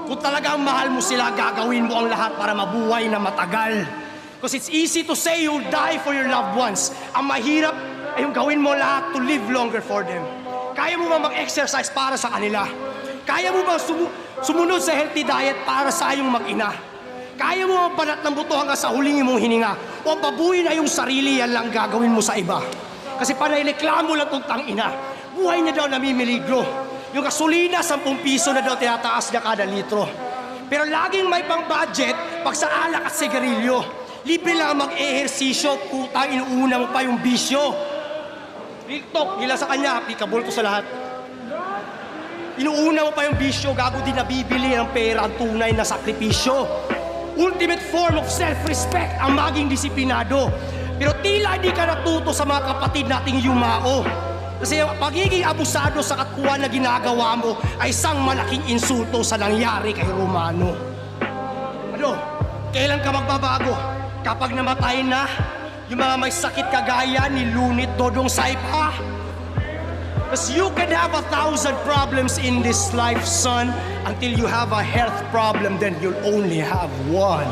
Kung talagang mahal mo sila, gagawin mo ang lahat para mabuhay na matagal. Because it's easy to say you'll die for your loved ones. Ang mahirap ay yung gawin mo lahat to live longer for them. Kaya mo ba mag-exercise para sa kanila? Kaya mo ba sumunod sa healthy diet para sa iyong mag-ina? Kaya mo ba banat ng buto hanggang sa huling mong hininga? O babuhin na yung sarili, yan lang gagawin mo sa iba? Kasi panaireklamo lang itong tangina. Buhay niya daw namimiligro. Yung gasolina, 10 piso na daw tinataas niya kada litro. Pero laging may pang-budget pag sa alak at sigarilyo. Libre lang mag-ehersisyo, putang inuuna mo pa yung bisyo. Real talk, gila sa kanya, applicable to sa lahat. Inuuna mo pa yung bisyo, gago din nabibili ng pera ang tunay na sakripisyo. Ultimate form of self-respect ang maging disiplinado. Pero tila hindi ka natuto sa mga kapatid nating yumao. Kasi ang pagiging abusado sa katkuhan na ginagawa mo ay isang malaking insulto sa nangyari kay Romano. Ano? Kailan ka magbabago? Kapag namatay na, yung mga may sakit kagaya ni Lunit Dodong Saipa? Because you can have 1,000 problems in this life, son. Until you have a health problem, then you'll only have one.